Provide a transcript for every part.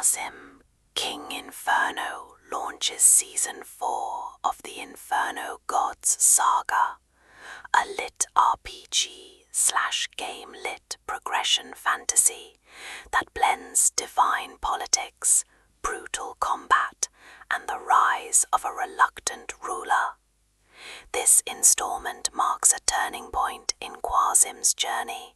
Quasim King Inferno launches Season 4 of the Inferno Gods Saga, a LitRPG/GameLit progression fantasy that blends divine politics, brutal combat, and the rise of a reluctant ruler. This installment marks a turning point in Quasim's journey,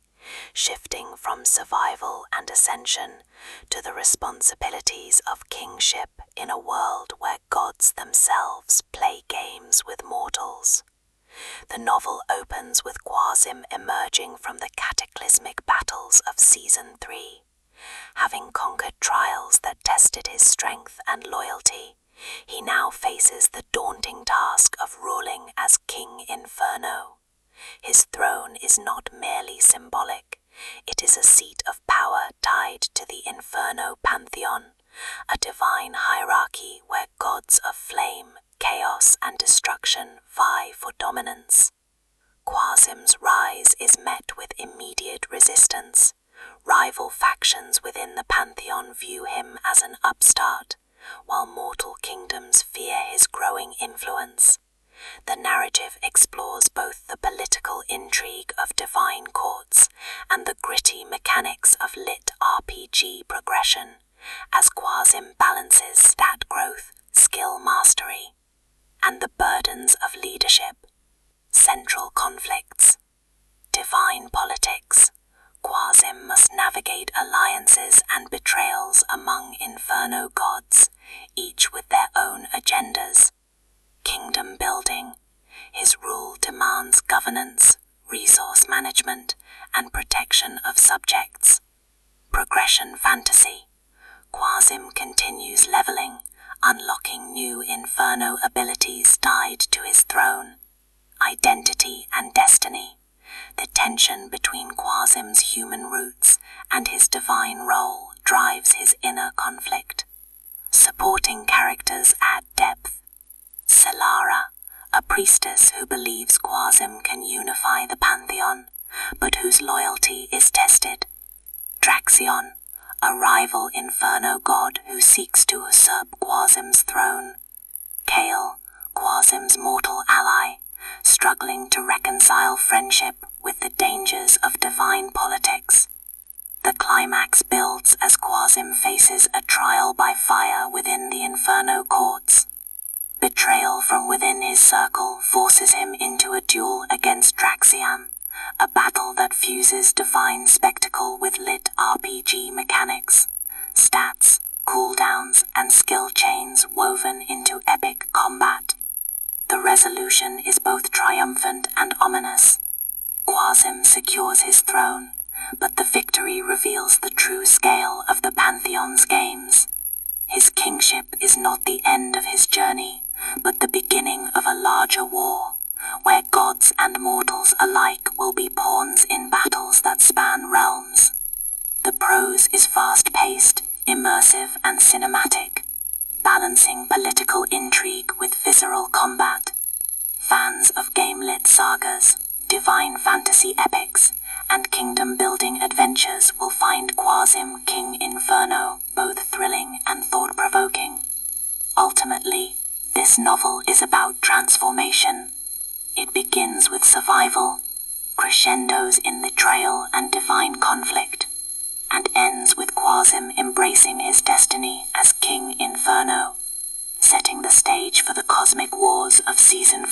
shifting from survival and ascension to the responsibilities of kingship in a world where gods themselves play games with mortals. The novel opens with Quasim emerging from the cataclysmic battles of Season 3. Having conquered trials that tested his strength and loyalty, he now faces the daunting task of ruling as King Inferno. His throne is not merely symbolic, it is a seat of power tied to the Inferno pantheon, a divine hierarchy where gods of flame, chaos, and destruction vie for dominance. Quasim's rise is met with immediate resistance. Rival factions within the pantheon view him as an upstart, while mortal kingdoms fear his growing influence. The narrative explores both the political intrigue of divine courts and the gritty mechanics of LitRPG progression, as Quasim balances stat growth, skill mastery, and the burdens of leadership. Central conflicts. Divine politics. Quasim must navigate alliances and betrayals among Inferno gods, each with their own agendas. Kingdom building. His rule demands governance, resource management, and protection of subjects. Progression fantasy. Quasim continues leveling, unlocking new Inferno abilities tied to his throne. Identity and destiny. The tension between Quasim's human roots and his divine role drives his inner conflict. Supporting characters add depth. Solara, a priestess who believes Quasim can unify the pantheon, but whose loyalty is tested. Draxion, a rival Inferno god who seeks to usurp Quasim's throne. Kale, Quasim's mortal ally, struggling to reconcile friendship with the dangers of divine politics. The climax builds as Quasim faces a trial by fire within the Inferno courts. Betrayal from within his circle forces him into a duel against Draxion, a battle that fuses divine spectacle with LitRPG mechanics, stats, cooldowns, and skill chains woven into epic combat. The resolution is both triumphant and ominous. Quasim secures his throne, but the victory reveals the true scale of the Pantheon's games. His kingship is not the end of his journey, but the beginning of a larger war, where gods and mortals alike will be pawns in battles that span realms. The prose is fast-paced, immersive, and cinematic, balancing political intrigue with visceral combat. Fans of GameLit sagas, divine fantasy epics, and kingdom-building adventures will find Quasim King Inferno both thrilling and thought-provoking. Ultimately, this novel is about transformation. It begins with survival, crescendos in betrayal and divine conflict, and ends with Quasim embracing his destiny as King Inferno, setting the stage for the cosmic wars of Season